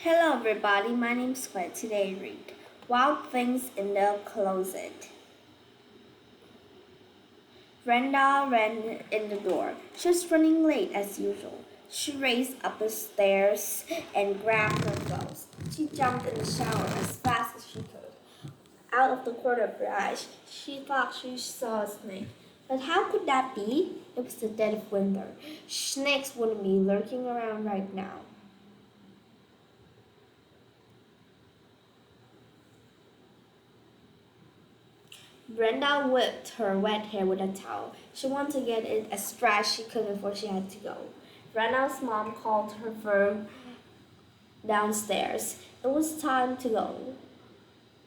Hello everybody, my name's Squid. Today I read Wild Things in the Closet. Brenda ran in the door. She was running late as usual. She raced up the stairs and grabbed her clothes. She jumped in the shower as fast as she could. Out of the corner of her eyes, she thought she saw a snake. But how could that be? It was the dead of winter. Snakes wouldn't be lurking around right now. Brenda whipped her wet hair with a towel. She wanted to get it as dry as she could before she had to go. Brenda's mom called her from downstairs. It was time to go.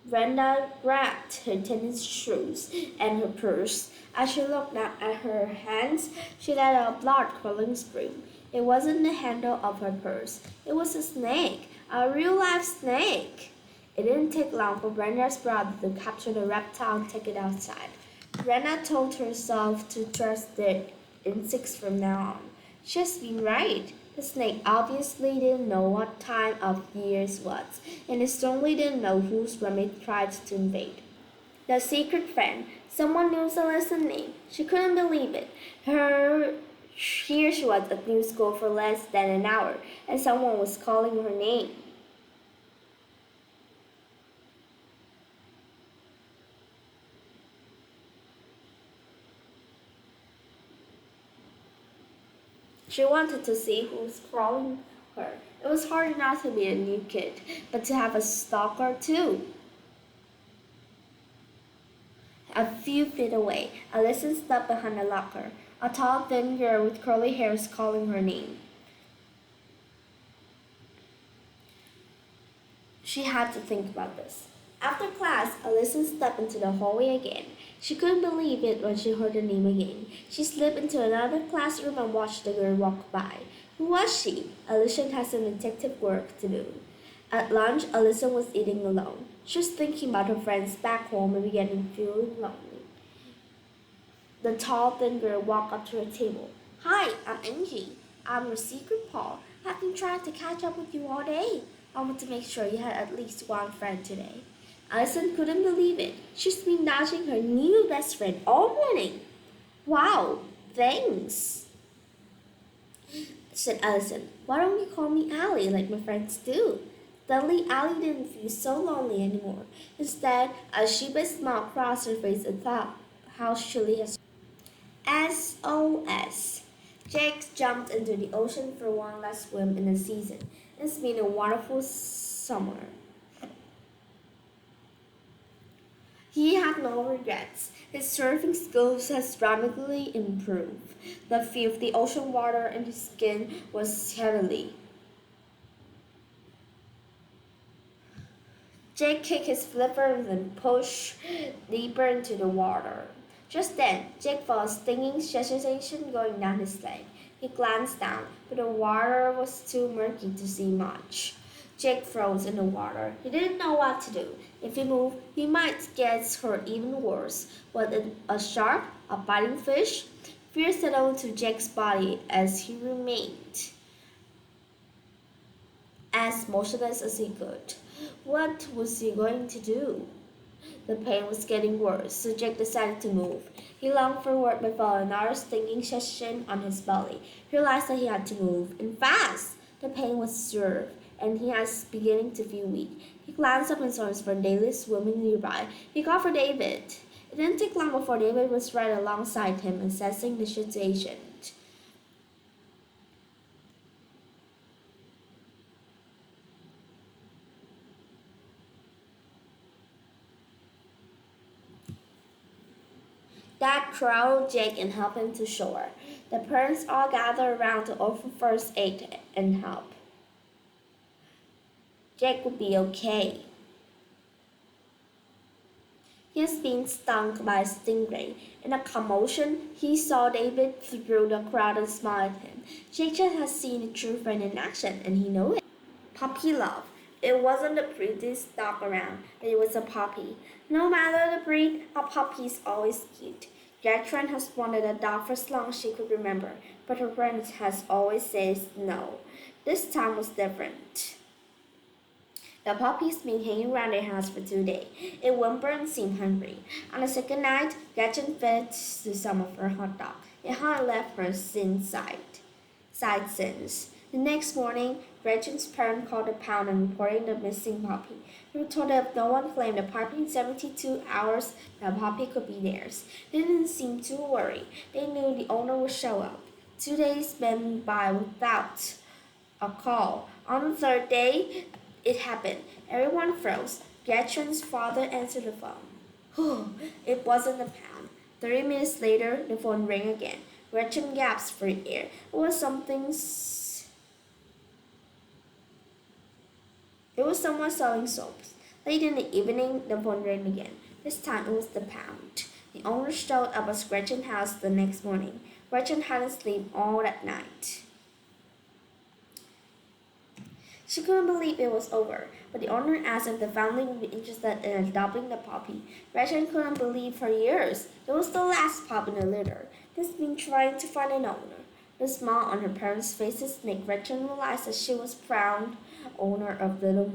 Brenda grabbed her tennis shoes and her purse. As she looked down at her hands, she let out a blood-curdling scream. It wasn't the handle of her purse. It was a snake, a real-life snake. It didn't take long for Brenda's brother to capture the reptile and take it outside. Brenda told herself to trust the insects from now on. She's been right. The snake obviously didn't know what time of year it was, and it certainly didn't know whose room it tried to invade. The secret friend. Someone knew Celeste's name. She couldn't believe it. Here she was at new school for less than an hour, and someone was calling her name. She wanted to see who was calling her. It was hard not to be a new kid, but to have a stalker too. A few feet away, Alyssa stopped behind a locker. A tall, thin girl with curly hair was calling her name. She had to think about this. After class, Alyssa stepped into the hallway again. She couldn't believe it when she heard the name again. She slipped into another classroom and watched the girl walk by. Who was she? Alyssa had some detective work to do. At lunch, Alyssa was eating alone. She was thinking about her friends back home and began feeling lonely. The tall, thin girl walked up to her table. Hi, I'm Angie. I'm your secret pal. I've been trying to catch up with you all day. I want to make sure you had at least one friend today. Alison couldn't believe it. She's been dodging her new best friend all morning. Wow, thanks, said Alison. Why don't you call me Allie like my friends do? Suddenly, Allie didn't feel so lonely anymore. Instead, a sheepish smile crossed her face and thought how silly has SOS. Jake jumped into the ocean for one last swim in the season. It's been a wonderful summer. He had no regrets. His surfing skills had dramatically improved. The feel of the ocean water in his skin was heavenly. Jake kicked his flippers and pushed deeper into the water. Just then, Jake felt a stinging sensation going down his leg. He glanced down, but the water was too murky to see much. Jake froze in the water. He didn't know what to do. If he moved, he might get hurt even worse. Was it a shark? A biting fish? Fear settled into Jake's body as he remained as motionless as he could. What was he going to do? The pain was getting worse, so Jake decided to move. He longed for work but felt another stinging sensation on his belly. He realized that he had to move, and fast! The pain was severe, and he was beginning to feel weak. He glanced up and saw his friend David swimming nearby. He called for David. It didn't take long before David was right alongside him, assessing the situation. Dad corralled Jake and helped him to shore. The parents all gathered around to offer first aid and help. Jake would be okay. He was being stung by a stingray. In a commotion, he saw David through the crowd and smiled at him. Jake just had seen a true friend in action, and he knew it. Puppy love. It wasn't the prettiest dog around, but it was a puppy. No matter the breed, a puppy is always cute. Gertrude has wanted a dog for as long as she could remember, but her parents has always said no. This time was different. The puppy's been hanging around their house for 2 days. It whimpered and seemed hungry. On the second night, Gretchen fed to some of her hot dog. It hadn't left her side since. The next morning, Gretchen's parents called the pound and reported the missing puppy. They were told that if no one claimed the puppy in 72 hours, the puppy could be theirs. They didn't seem too worried. They knew the owner would show up. 2 days went by without a call. On the third day, it happened. Everyone froze. Gretchen's father answered the phone. It wasn't the pound. 3 minutes later, the phone rang again. Gretchen gasped for air. It was someone selling soaps. Late in the evening, the phone rang again. This time it was the pound. The owner showed up at Gretchen's house the next morning. Gretchen hadn't slept all that night. She couldn't believe it was over, but the owner asked if the family would be interested in adopting the puppy. Gretchen couldn't believe for years. It was the last pup in the litter. They'd been trying to find an owner. The smile on her parents' faces made Gretchen realize that she was proud owner of little